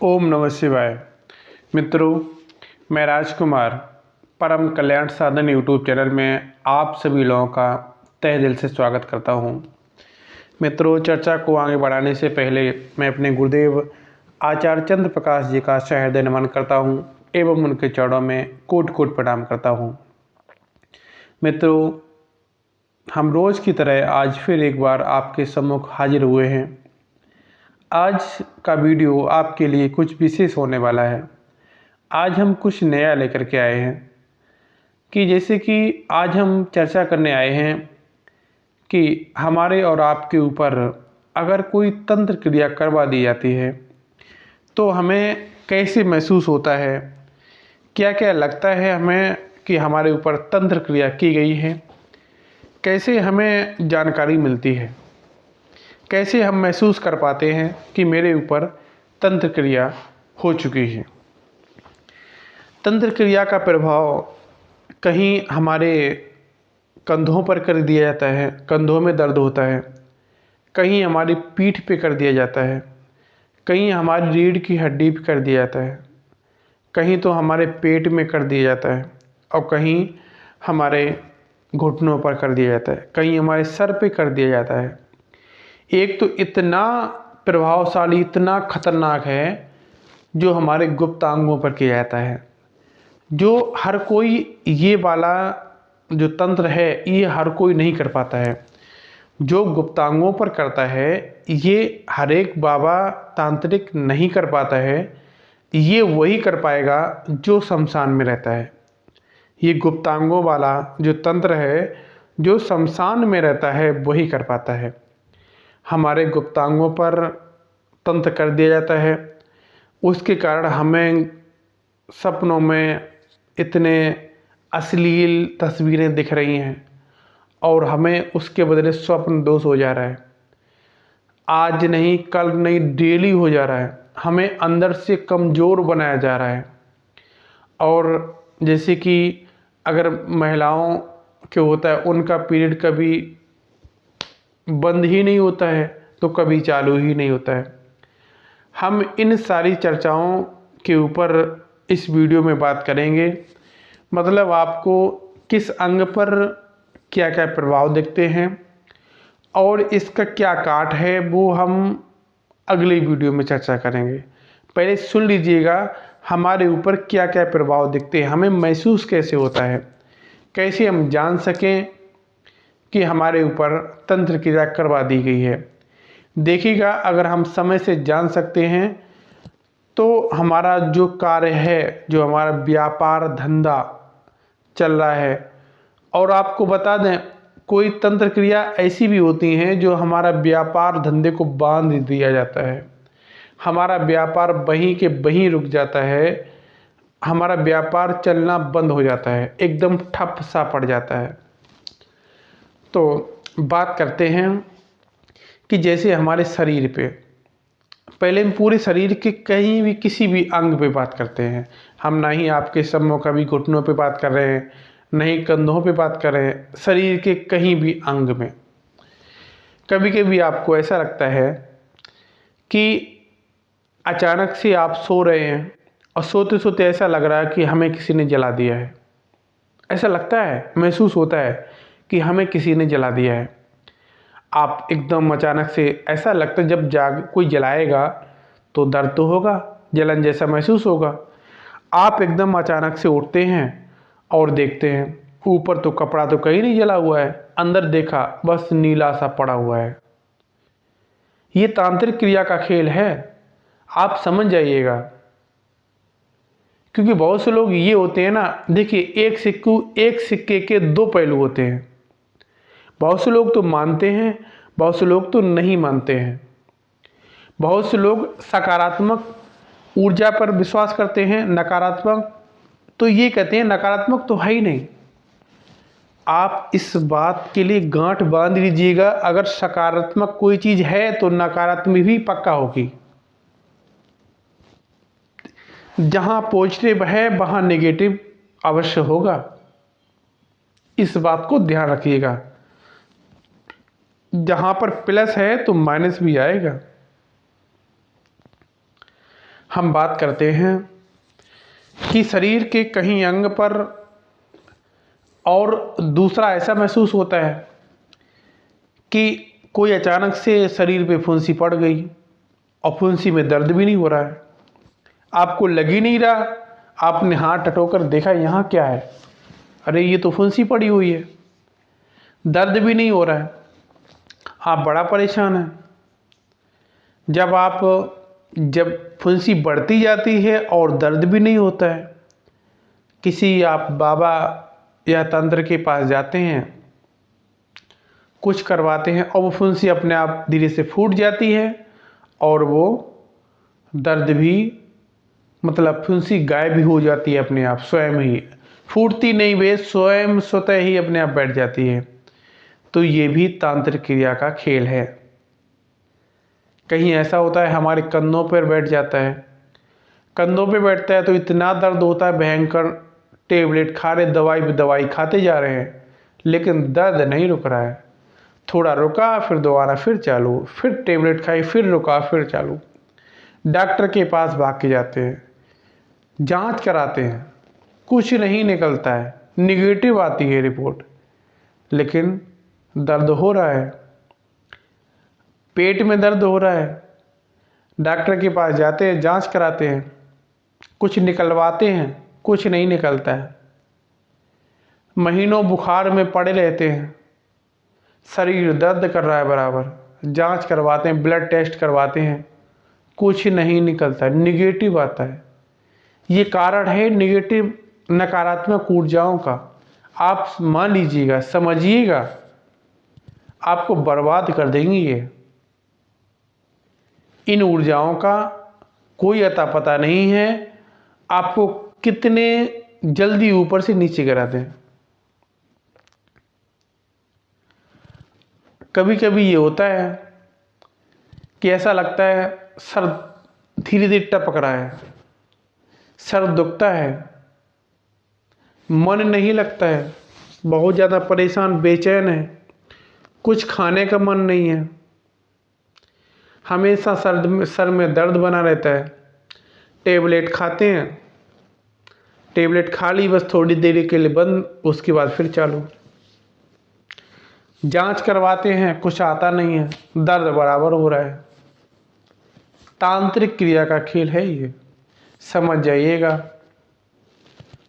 ओम नमः शिवाय। मित्रों, मैं राजकुमार परम कल्याण साधन यूट्यूब चैनल में आप सभी लोगों का तहे दिल से स्वागत करता हूं। मित्रों, चर्चा को आगे बढ़ाने से पहले मैं अपने गुरुदेव आचार्य चंद्र प्रकाश जी का सहृदय नमन करता हूं एवं उनके चरणों में कोटि कोटि प्रणाम करता हूं। मित्रों, हम रोज़ की तरह आज फिर एक बार आपके सम्मुख हाजिर हुए हैं। आज का वीडियो आपके लिए कुछ विशेष होने वाला है। आज हम कुछ नया लेकर के आए हैं कि जैसे कि आज हम चर्चा करने आए हैं कि हमारे और आपके ऊपर अगर कोई तंत्र क्रिया करवा दी जाती है तो हमें कैसे महसूस होता है, क्या क्या लगता है हमें कि हमारे ऊपर तंत्र क्रिया की गई है, कैसे हमें जानकारी मिलती है, कैसे हम महसूस कर पाते हैं कि मेरे ऊपर तंत्र क्रिया हो चुकी है। तंत्र क्रिया का प्रभाव कहीं हमारे कंधों पर कर दिया जाता है, कंधों में दर्द होता है, कहीं हमारी पीठ पे कर दिया जाता है, कहीं हमारी रीढ़ की हड्डी पे कर दिया जाता है, कहीं तो हमारे पेट में कर दिया जाता है और कहीं हमारे घुटनों पर कर दिया जाता है, कहीं हमारे सर पे कर दिया जाता है। एक तो इतना प्रभावशाली, इतना खतरनाक है जो हमारे गुप्तांगों पर किया जाता है। जो हर कोई ये वाला जो तंत्र है ये हर कोई नहीं कर पाता है। जो गुप्तांगों पर करता है ये हर एक बाबा तांत्रिक नहीं कर पाता है। ये वही कर पाएगा जो शमशान में रहता है। ये गुप्तांगों वाला जो तंत्र है जो शमशान में रहता है वही कर पाता है। हमारे गुप्तांगों पर तंत्र कर दिया जाता है, उसके कारण हमें सपनों में इतने अश्लील तस्वीरें दिख रही हैं और हमें उसके बदले स्वप्न दोष हो जा रहा है। आज नहीं, कल नहीं, डेली हो जा रहा है। हमें अंदर से कमज़ोर बनाया जा रहा है। और जैसे कि अगर महिलाओं के होता है, उनका पीरियड कभी बंद ही नहीं होता है तो कभी चालू ही नहीं होता है। हम इन सारी चर्चाओं के ऊपर इस वीडियो में बात करेंगे। मतलब आपको किस अंग पर क्या क्या प्रभाव दिखते हैं और इसका क्या काट है वो हम अगली वीडियो में चर्चा करेंगे। पहले सुन लीजिएगा हमारे ऊपर क्या क्या प्रभाव दिखते हैं, हमें महसूस कैसे होता है, कैसे हम जान सकें कि हमारे ऊपर तंत्र क्रिया करवा दी गई है। देखिएगा, अगर हम समय से जान सकते हैं तो हमारा जो कार्य है, जो हमारा व्यापार धंधा चल रहा है। और आपको बता दें, कोई तंत्र क्रिया ऐसी भी होती हैं जो हमारा व्यापार धंधे को बांध दिया जाता है। हमारा व्यापार वहीं के वहीं रुक जाता है, हमारा व्यापार चलना बंद हो जाता है, एकदम ठप सा पड़ जाता है। तो बात करते हैं कि जैसे हमारे शरीर पे, पहले हम पूरे शरीर के कहीं भी किसी भी अंग पे बात करते हैं। हम ना ही आपके सम्मुख कभी घुटनों पे बात कर रहे हैं, नहीं कंधों पे बात कर रहे हैं, शरीर के कहीं भी अंग में। कभी कभी आपको ऐसा लगता है कि अचानक से आप सो रहे हैं और सोते सोते ऐसा लग रहा है कि हमें किसी ने जला दिया है। ऐसा लगता है, महसूस होता है कि हमें किसी ने जला दिया है। आप एकदम अचानक से ऐसा लगता है, जब कोई जलाएगा तो दर्द तो होगा, जलन जैसा महसूस होगा। आप एकदम अचानक से उठते हैं और देखते हैं ऊपर तो कपड़ा तो कहीं नहीं जला हुआ है, अंदर देखा बस नीला सा पड़ा हुआ है। ये तांत्रिक क्रिया का खेल है, आप समझ जाइएगा। क्योंकि बहुत से लोग ये होते हैं ना, देखिए एक सिक्के के दो पहलू होते हैं। बहुत से लोग तो मानते हैं, बहुत से लोग तो नहीं मानते हैं। बहुत से लोग सकारात्मक ऊर्जा पर विश्वास करते हैं, नकारात्मक तो ये कहते हैं नकारात्मक तो है ही नहीं। आप इस बात के लिए गांठ बांध लीजिएगा, अगर सकारात्मक कोई चीज़ है तो नकारात्मक भी पक्का होगी। जहां पॉजिटिव है वहां नेगेटिव अवश्य होगा। इस बात को ध्यान रखिएगा। जहां पर प्लस है तो माइनस भी आएगा। हम बात करते हैं कि शरीर के कहीं अंग पर और दूसरा ऐसा महसूस होता है कि कोई अचानक से शरीर पे फुंसी पड़ गई और फुंसी में दर्द भी नहीं हो रहा है, आपको लग ही नहीं रहा, आपने हाथ टटोकर देखा यहाँ क्या है, अरे ये तो फुंसी पड़ी हुई है, दर्द भी नहीं हो रहा है, आप बड़ा परेशान हैं। जब फुंसी बढ़ती जाती है और दर्द भी नहीं होता है, किसी आप बाबा या तंत्र के पास जाते हैं, कुछ करवाते हैं और वो फुंसी अपने आप धीरे से फूट जाती है और वो दर्द भी मतलब फुंसी गायब भी हो जाती है अपने आप, स्वयं ही फूटती नहीं, वे स्वतः ही अपने आप बैठ जाती है। तो ये भी तांत्रिक क्रिया का खेल है। कहीं ऐसा होता है हमारे कंधों पर बैठ जाता है, कंधों पे बैठता है तो इतना दर्द होता है भयंकर, टेबलेट खा रहे, दवाई पे दवाई खाते जा रहे हैं, लेकिन दर्द नहीं रुक रहा है। थोड़ा रुका, फिर दोबारा फिर चालू, फिर टेबलेट खाई, फिर रुका, फिर चालू। डॉक्टर के पास भाग के जाते हैं, जांच कराते हैं, कुछ नहीं निकलता है, निगेटिव आती है रिपोर्ट, लेकिन दर्द हो रहा है, पेट में दर्द हो रहा है। डॉक्टर के पास जाते हैं, जांच कराते हैं, कुछ निकलवाते हैं, कुछ नहीं निकलता है। महीनों बुखार में पड़े रहते हैं, शरीर दर्द कर रहा है बराबर, जांच करवाते हैं, ब्लड टेस्ट करवाते हैं, कुछ नहीं निकलता, निगेटिव आता है। ये कारण है निगेटिव नकारात्मक ऊर्जाओं का। आप मान लीजिएगा, समझिएगा, आपको बर्बाद कर देंगी ये। इन ऊर्जाओं का कोई अता पता नहीं है, आपको कितने जल्दी ऊपर से नीचे गिरा दें। कभी कभी ये होता है कि ऐसा लगता है सर धीरे धीरे टपक रहा है, सर दुखता है, मन नहीं लगता है, बहुत ज़्यादा परेशान बेचैन है, कुछ खाने का मन नहीं है, हमेशा सर में दर्द बना रहता है। टेबलेट खाते हैं, टेबलेट खा ली बस थोड़ी देर के लिए बंद, उसके बाद फिर चालू। जांच करवाते हैं, कुछ आता नहीं है, दर्द बराबर हो रहा है। तांत्रिक क्रिया का खेल है ये, समझ जाइएगा।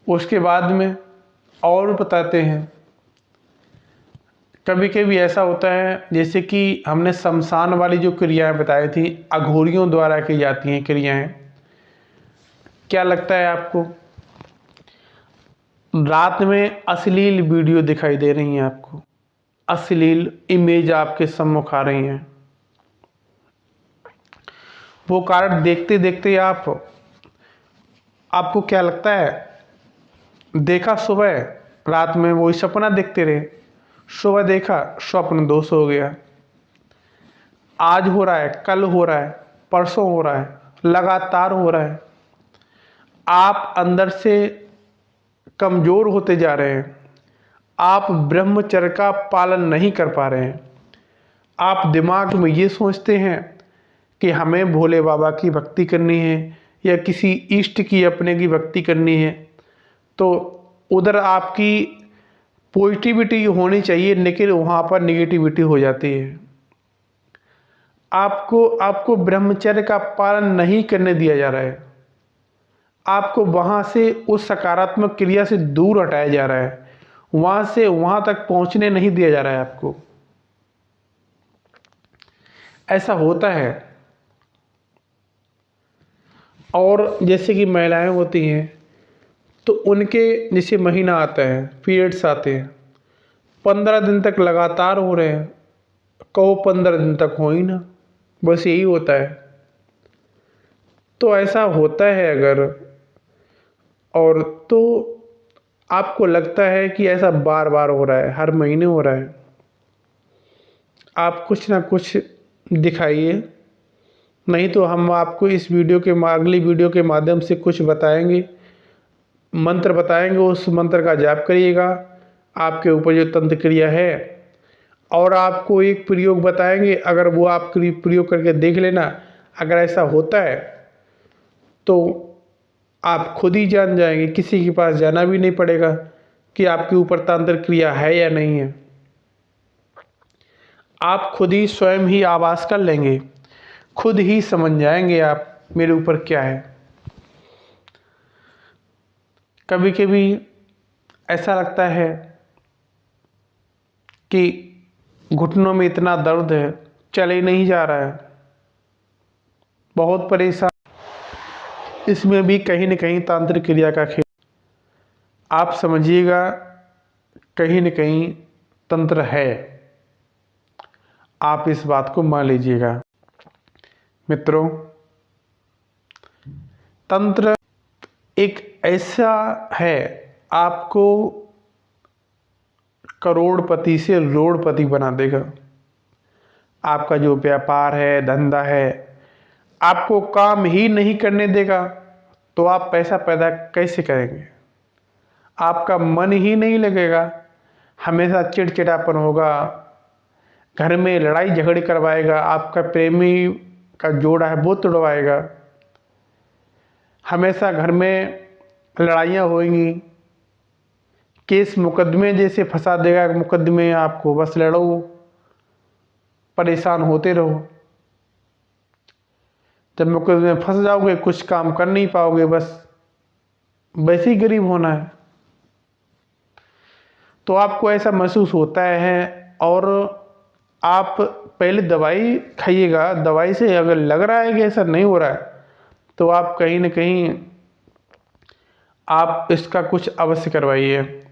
उसके बाद में और बताते हैं, कभी कभी ऐसा होता है जैसे कि हमने शमशान वाली जो क्रियाएं बताई थी, अघोरियों द्वारा की जाती हैं क्रियाएं। क्या लगता है आपको? रात में अश्लील वीडियो दिखाई दे रही हैं आपको, अश्लील इमेज आपके सम्मुख आ रही हैं, वो कारण देखते देखते आपको क्या लगता है, देखा सुबह, रात में वही सपना देखते रहे, सुबह देखा स्वप्न दोष हो गया, आज हो रहा है, कल हो रहा है, परसों हो रहा है, लगातार हो रहा है। आप अंदर से कमज़ोर होते जा रहे हैं, आप ब्रह्मचर्य का पालन नहीं कर पा रहे हैं। आप दिमाग में ये सोचते हैं कि हमें भोले बाबा की भक्ति करनी है या किसी इष्ट की अपने की भक्ति करनी है, तो उधर आपकी पॉजिटिविटी होनी चाहिए, लेकिन वहाँ पर नेगेटिविटी हो जाती है। आपको ब्रह्मचर्य का पालन नहीं करने दिया जा रहा है, आपको वहाँ से उस सकारात्मक क्रिया से दूर हटाया जा रहा है, वहाँ से वहाँ तक पहुँचने नहीं दिया जा रहा है आपको। ऐसा होता है। और जैसे कि महिलाएं होती हैं तो उनके जैसे महीना आता है, पीरियड्स आते हैं, 15 दिन तक लगातार हो रहे हैं, कहो 15 दिन तक हो ही ना, बस यही होता है। तो ऐसा होता है अगर, और तो आपको लगता है कि ऐसा बार बार हो रहा है, हर महीने हो रहा है, आप कुछ ना कुछ दिखाइए, नहीं तो हम आपको इस वीडियो के अगली वीडियो के माध्यम से कुछ बताएंगे, मंत्र बताएंगे, उस मंत्र का जाप करिएगा, आपके ऊपर जो तंत्र क्रिया है, और आपको एक प्रयोग बताएंगे, अगर वो आप प्रयोग करके देख लेना, अगर ऐसा होता है तो आप खुद ही जान जाएंगे, किसी के पास जाना भी नहीं पड़ेगा कि आपके ऊपर तांत्रिक क्रिया है या नहीं है। आप खुद ही स्वयं ही आभास कर लेंगे, खुद ही समझ जाएंगे आप मेरे ऊपर क्या है। कभी कभी ऐसा लगता है कि घुटनों में इतना दर्द है, चल ही नहीं जा रहा है, बहुत परेशान। इसमें भी कहीं न कहीं तांत्रिक क्रिया का खेल, आप समझिएगा कहीं न कहीं तंत्र है, आप इस बात को मान लीजिएगा। मित्रों, तंत्र एक ऐसा है, आपको करोड़पति से रोड़पति बना देगा। आपका जो व्यापार है, धंधा है, आपको काम ही नहीं करने देगा तो आप पैसा पैदा कैसे करेंगे। आपका मन ही नहीं लगेगा, हमेशा चिड़चिड़ापन होगा, घर में लड़ाई झगड़े करवाएगा, आपका प्रेमी का जोड़ा है वो तोड़वाएगा, हमेशा घर में लड़ाइयाँ होंगी, केस मुकदमे जैसे फंसा देगा, मुकदमे आपको, बस लड़ो, परेशान होते रहो। जब मुकदमे में फंस जाओगे कुछ काम कर नहीं पाओगे, बस वैसे ही गरीब होना है। तो आपको ऐसा महसूस होता है और आप पहले दवाई खाइएगा, दवाई से अगर लग रहा है कि ऐसा नहीं हो रहा है तो आप कहीं न कहीं आप इसका कुछ अवश्य करवाइए।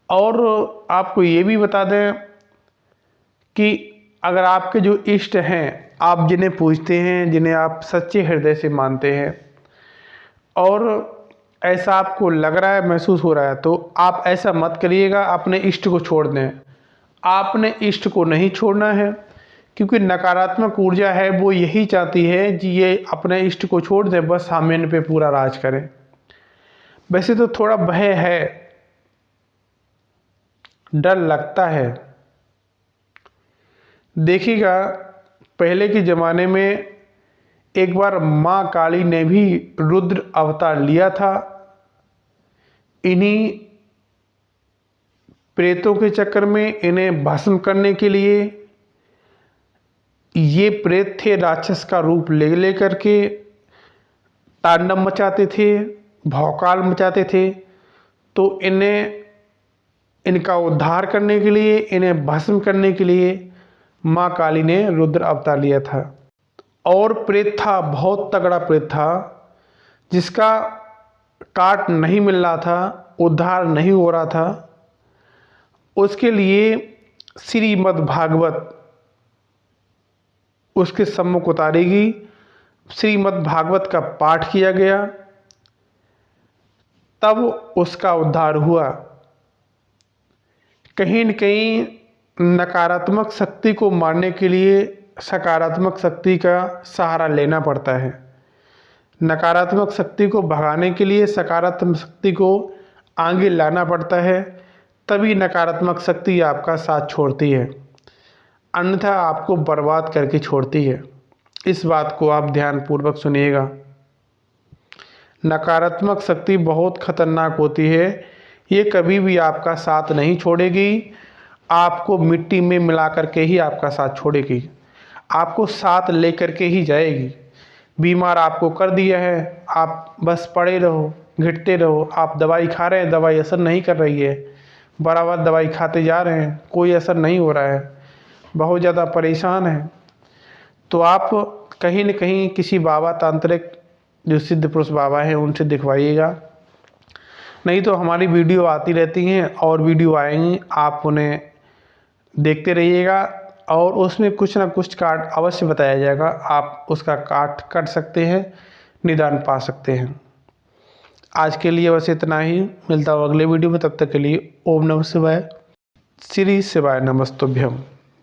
और आपको ये भी बता दें कि अगर आपके जो इष्ट हैं, आप जिन्हें पूजते हैं, जिन्हें आप सच्चे हृदय से मानते हैं और ऐसा आपको लग रहा है, महसूस हो रहा है, तो आप ऐसा मत करिएगा अपने इष्ट को छोड़ दें। आपने इष्ट को नहीं छोड़ना है, क्योंकि नकारात्मक ऊर्जा है वो यही चाहती है कि ये अपने इष्ट को छोड़ दें, बस हम इन पे पूरा राज करें। वैसे तो थोड़ा भय है, डर लगता है। देखिएगा पहले के ज़माने में एक बार माँ काली ने भी रुद्र अवतार लिया था। इन्हीं प्रेतों के चक्कर में इन्हें भस्म करने के लिए ये प्रेत थे, राक्षस का रूप ले लेकर के तांडव मचाते थे, भौकाल मचाते थे। तो इनका उद्धार करने के लिए, इन्हें भस्म करने के लिए माँ काली ने रुद्र अवतार लिया था। और प्रेत था, बहुत तगड़ा प्रेत था, जिसका काट नहीं मिल रहा था, उद्धार नहीं हो रहा था। उसके लिए श्रीमद् भागवत उसके सम्मुख उतारेगी, श्रीमद् भागवत का पाठ किया गया, तब उसका उद्धार हुआ। कहीं न कहीं नकारात्मक शक्ति को मारने के लिए सकारात्मक शक्ति का सहारा लेना पड़ता है। नकारात्मक शक्ति को भगाने के लिए सकारात्मक शक्ति को आगे लाना पड़ता है, तभी नकारात्मक शक्ति आपका साथ छोड़ती है, अन्यथा आपको बर्बाद करके छोड़ती है। इस बात को आप ध्यानपूर्वक सुनिएगा। नकारात्मक शक्ति बहुत खतरनाक होती है, ये कभी भी आपका साथ नहीं छोड़ेगी, आपको मिट्टी में मिला करके ही आपका साथ छोड़ेगी, आपको साथ लेकर के ही जाएगी। बीमार आपको कर दिया है, आप बस पड़े रहो, घिरते रहो, आप दवाई खा रहे हैं, दवाई असर नहीं कर रही है, बराबर दवाई खाते जा रहे हैं, कोई असर नहीं हो रहा है, बहुत ज़्यादा परेशान है, तो आप कहीं न कहीं किसी बाबा तांत्रिक जो सिद्ध पुरुष बाबा हैं उनसे दिखवाइएगा। नहीं तो हमारी वीडियो आती रहती हैं और वीडियो आएंगी, आप उन्हें देखते रहिएगा और उसमें कुछ ना कुछ काट अवश्य बताया जाएगा, आप उसका काट कर सकते हैं, निदान पा सकते हैं। आज के लिए बस इतना ही, मिलता हूँ अगले वीडियो में, तब तक के लिए ओम नमः शिवाय, श्री शिवाय नमस्तुभ्यम।